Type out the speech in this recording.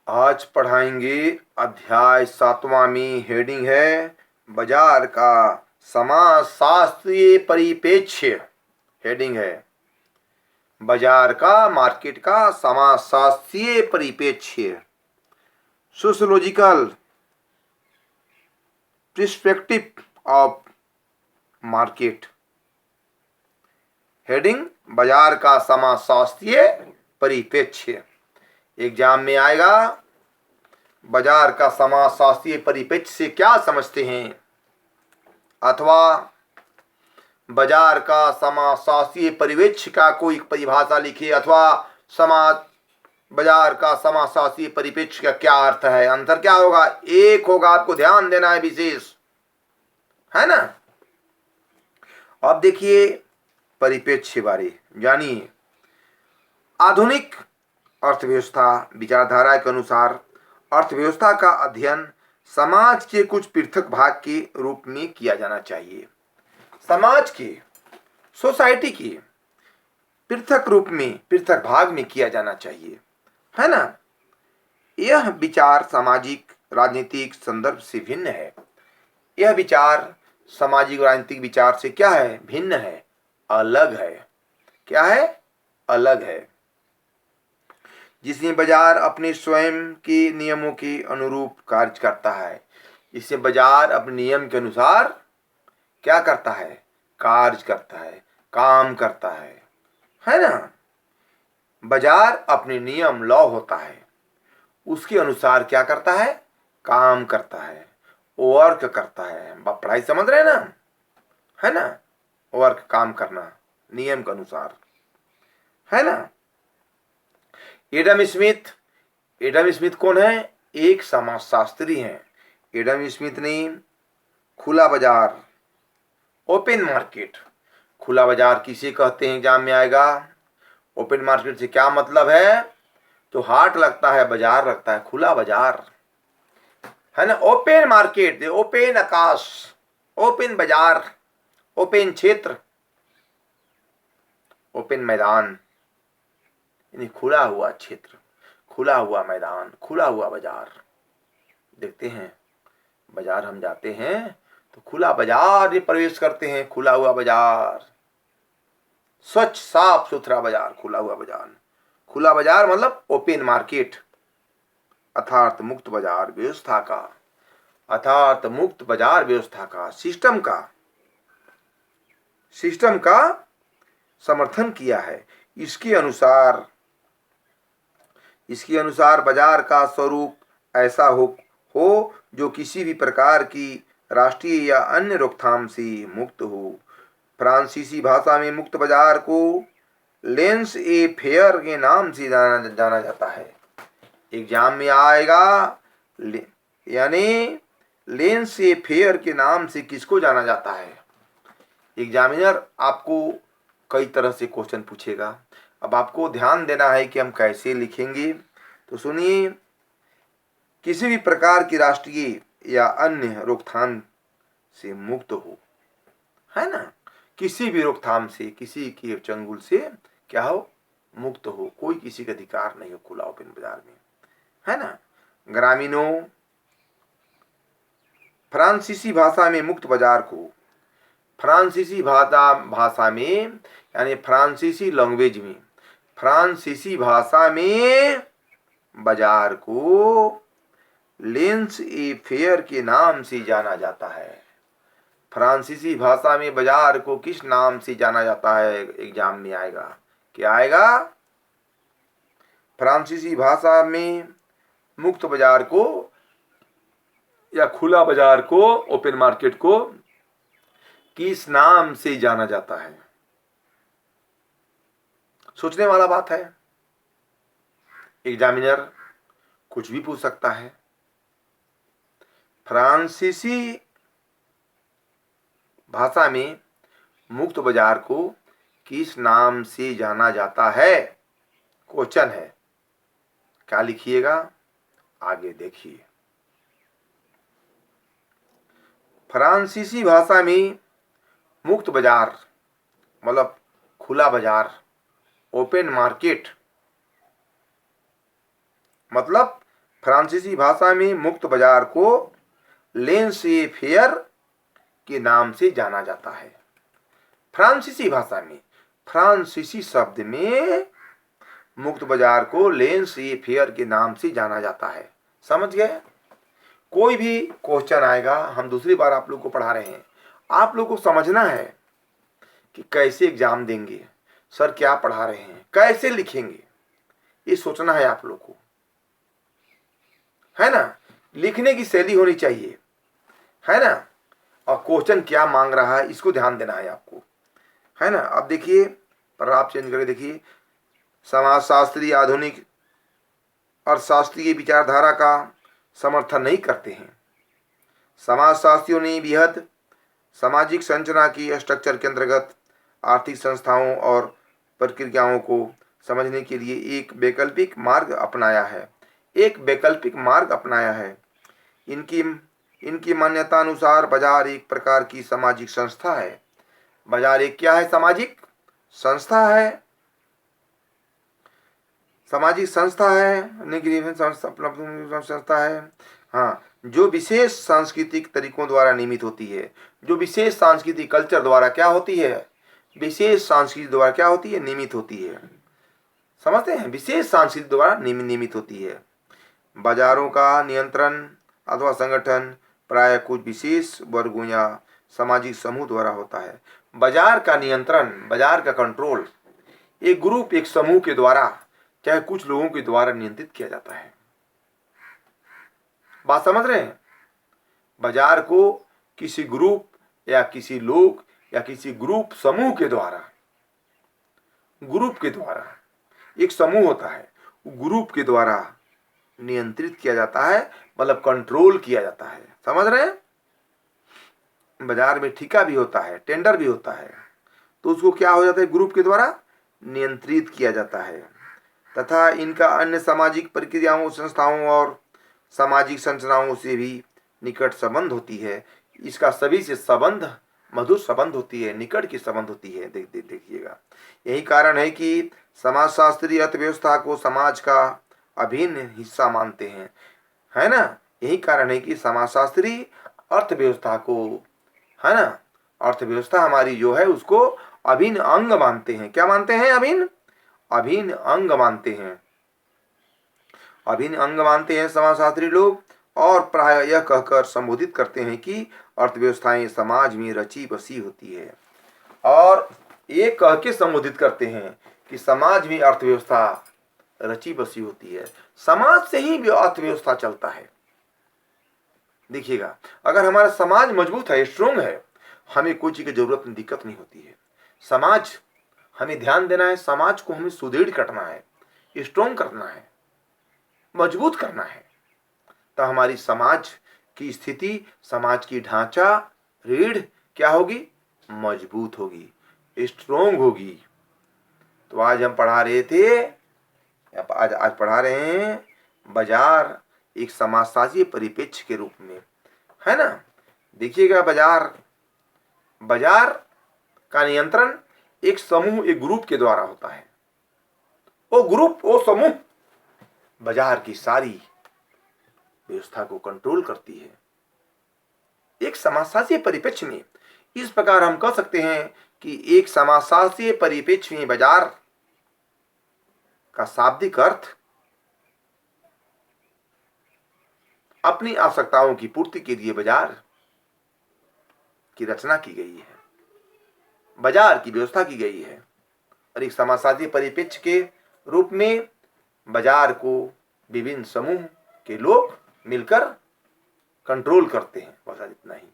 आज पढ़ाएंगे अध्याय 7वां में। हेडिंग है बाजार का समाजशास्त्रीय परिप्रेक्ष्य। हेडिंग है बाजार का, मार्केट का समाजशास्त्रीय परिप्रेक्ष्य, sociological perspective of market. Heading बाजार का समाजशास्त्रीय परिप्रेक्ष्य। एग्जाम में आएगा बाजार का समाजशास्त्रीय परिप्रेक्ष्य से क्या समझते हैं, अथवा बाजार का समाजशास्त्रीय परिप्रेक्ष्य का कोई परिभाषा लिखिए, अथवा समाज बाजार का समाजशास्त्रीय परिप्रेक्ष्य का क्या अर्थ है। अंतर क्या होगा? एक होगा, आपको ध्यान देना है, विशेष है ना। अब देखिए परिप्रेक्ष्य बारे जानिए। आधुनिक अर्थव्यवस्था विचारधारा के अनुसार अर्थव्यवस्था का अध्ययन समाज के कुछ पृथक भाग के रूप में किया जाना चाहिए। समाज के, सोसाइटी के पृथक रूप में, पृथक भाग में किया जाना चाहिए, है ना। यह विचार सामाजिक राजनीतिक संदर्भ से भिन्न है। यह विचार सामाजिक राजनीतिक विचार से क्या है? भिन्न है, अलग है। क्या है? अलग है। जिसमें बाजार अपने स्वयं के नियमों के अनुरूप कार्य करता है। इससे बाजार अपने नियम के अनुसार क्या करता है? कार्य करता है, काम करता है ना। बाजार अपने नियम, लॉ होता है, उसके अनुसार क्या करता है? काम करता है, वर्क करता है। पढ़ाई समझ रहे हैं ना, है ना। वर्क, काम करना, नियम के अनुसार, है ना। एडम स्मिथ, एडम स्मिथ कौन है? एक समाजशास्त्री हैं। एडम स्मिथ ने खुला बाजार, ओपन मार्केट, खुला बाजार किसे कहते हैं एग्जाम में आएगा। ओपन मार्केट से क्या मतलब है? तो हाट लगता है, बाजार लगता है, खुला बाजार, है ना। ओपन मार्केट, ओपन आकाश, ओपन बाजार, ओपन क्षेत्र, ओपन मैदान, यानी खुला हुआ क्षेत्र, खुला हुआ मैदान, खुला हुआ बाजार। देखते हैं बाजार हम जाते हैं तो खुला बाजार में प्रवेश करते हैं। खुला हुआ बाजार, स्वच्छ साफ सुथरा बाजार, खुला हुआ बाजार। खुला बाजार मतलब ओपन मार्केट, अर्थात मुक्त बाजार व्यवस्था का, अर्थात मुक्त बाजार व्यवस्था का, सिस्टम का समर्थन किया है। इसके अनुसार बाजार का स्वरूप ऐसा हो जो किसी भी प्रकार की राष्ट्रीय या अन्य रोकथाम से मुक्त हो। फ्रांसीसी भाषा में मुक्त बाजार को लेंस ए फेयर के नाम से जाना जाता है। एग्जाम में आएगा, यानी लेंस ए फेयर के नाम से किसको जाना जाता है। एग्जामिनर आपको कई तरह से क्वेश्चन पूछेगा। अब आपको ध्यान देना है कि हम कैसे लिखेंगे। तो सुनिए, किसी भी प्रकार की राष्ट्रीय या अन्य रोकथाम से मुक्त हो, है ना। किसी भी रोकथाम से, किसी के चंगुल से क्या हो? मुक्त हो। कोई किसी का अधिकार नहीं हो खुला ओपन बाजार में, है ना। ग्रामीणों, फ्रांसीसी भाषा में मुक्त बाजार को, फ्रांसीसी भाषा में, यानी फ्रांसीसी लैंग्वेज में, फ्रांसीसी भाषा में बाजार को लेंस ए फेयर के नाम से जाना जाता है। फ्रांसीसी भाषा में बाजार को किस नाम से जाना जाता है? एग्जाम में आएगा। क्या आएगा? फ्रांसीसी भाषा में मुक्त बाजार को या खुला बाजार को, ओपन मार्केट को किस नाम से जाना जाता है? सोचने वाला बात है। एग्जामिनर कुछ भी पूछ सकता है। फ्रांसीसी भाषा में मुक्त बाजार को किस नाम से जाना जाता है? क्वेश्चन है। क्या लिखिएगा? आगे देखिए। फ्रांसीसी भाषा में मुक्त बाजार मतलब खुला बाजार, ओपन मार्केट मतलब फ्रांसीसी भाषा में मुक्त बाजार को लेंसे फेयर के नाम से जाना जाता है। फ्रांसीसी भाषा में, फ्रांसीसी शब्द में मुक्त बाजार को लेंसे फेयर के नाम से जाना जाता है। समझ गए? कोई भी क्वेश्चन आएगा, हम दूसरी बार आप लोग को पढ़ा रहे हैं, आप लोग को समझना है कि कैसे एग्जाम देंगे, सर क्या पढ़ा रहे हैं, कैसे लिखेंगे, ये सोचना है आप लोग को, है ना। लिखने की शैली होनी चाहिए, है ना। और क्वेश्चन क्या मांग रहा है इसको ध्यान देना है आपको, है ना। अब देखिए, पर आप चेंज करके देखिए, समाजशास्त्री आधुनिक अर्थशास्त्रीय विचारधारा का समर्थन नहीं करते हैं। समाजशास्त्रियों ने बेहद सामाजिक संरचना की स्ट्रक्चर के अंतर्गत आर्थिक संस्थाओं और प्रक्रियाओं को समझने के लिए एक वैकल्पिक मार्ग अपनाया है। एक वैकल्पिक मार्ग अपनाया है। इनकी मान्यता अनुसार बाजार एक प्रकार की सामाजिक संस्था है। बाजार एक क्या है? सामाजिक संस्था है। सामाजिक संस्था है, संस्था है, हाँ, जो विशेष सांस्कृतिक तरीकों द्वारा नियमित होती है। जो विशेष सांस्कृतिक कल्चर द्वारा क्या होती है? विशेष संस्कृति द्वारा क्या होती है? नियमित होती है। समझते हैं? विशेष संस्कृति द्वारा नियमित होती है। बाजारों का नियंत्रण अथवा संगठन प्राय कुछ विशेष वर्गों या सामाजिक समूह द्वारा होता है। बाजार का नियंत्रण, बाजार का कंट्रोल एक ग्रुप, एक समूह के द्वारा, चाहे कुछ लोगों के द्वारा नियंत्रित किया जाता है। बात समझ रहे हैं? बाजार को किसी ग्रुप या किसी लोग या किसी ग्रुप समूह के द्वारा, ग्रुप के द्वारा, एक समूह होता है, ग्रुप के द्वारा नियंत्रित किया जाता है, मतलब कंट्रोल किया जाता है। समझ रहे हैं? बाजार में ठेका भी होता है, टेंडर भी होता है, तो उसको क्या हो जाता है? ग्रुप के द्वारा नियंत्रित किया जाता है। तथा इनका अन्य सामाजिक प्रक्रियाओं, संस्थाओं और सामाजिक संरचनाओं से भी निकट संबंध होती है। इसका सभी से संबंध मधुर संबंध होती है, निकट की संबंध होती है। देखिएगा, यही कारण है कि समाजशास्त्री अर्थव्यवस्था को समाज का अभिन्न हिस्सा मानते हैं, है ना। यही कारण है कि समाजशास्त्री अर्थव्यवस्था को, है ना, अर्थव्यवस्था हमारी जो है उसको अभिन्न अंग मानते हैं। क्या मानते हैं? अभिन्न अंग मानते हैं। अभिन्न अंग मानते हैं समाजशास्त्री लोग, और प्राय यह कहकर संबोधित करते हैं कि अर्थव्यवस्थाएं समाज में रची बसी होती है। और ये कह के संबोधित करते हैं कि समाज में अर्थव्यवस्था रची बसी होती है। समाज से ही अर्थव्यवस्था चलता है। देखिएगा, अगर हमारा समाज मजबूत है, स्ट्रोंग है, हमें कोई चीज की जरूरत नहीं, दिक्कत नहीं होती है। समाज हमें ध्यान देना है, समाज को हमें सुदृढ़ करना है, स्ट्रोंग करना है, मजबूत करना है, तो हमारी समाज की स्थिति, समाज की ढांचा, रीढ़ क्या होगी? मजबूत होगी, स्ट्रोंग होगी। तो आज हम पढ़ा रहे थे, आज पढ़ा रहे हैं बाजार एक समाजशास्त्रीय परिप्रेक्ष्य के रूप में, है ना। देखिएगा, बाजार का नियंत्रण एक समूह, एक ग्रुप के द्वारा होता है। वो ग्रुप, वो समूह बाजार की सारी व्यवस्था को कंट्रोल करती है। एक समाजशास्त्रीय परिप्रेक्ष्य में इस प्रकार हम कह सकते हैं कि एक समाजशास्त्रीय परिप्रेक्ष्य में बाजार का शाब्दिक अर्थ अपनी आवश्यकताओं की पूर्ति के लिए बाजार की रचना की गई है, बाजार की व्यवस्था की गई है। और एक समाजशास्त्रीय परिप्रेक्ष्य के रूप में बाजार को विभिन्न समूह के लोग मिलकर कंट्रोल करते हैं। बस इतना ही।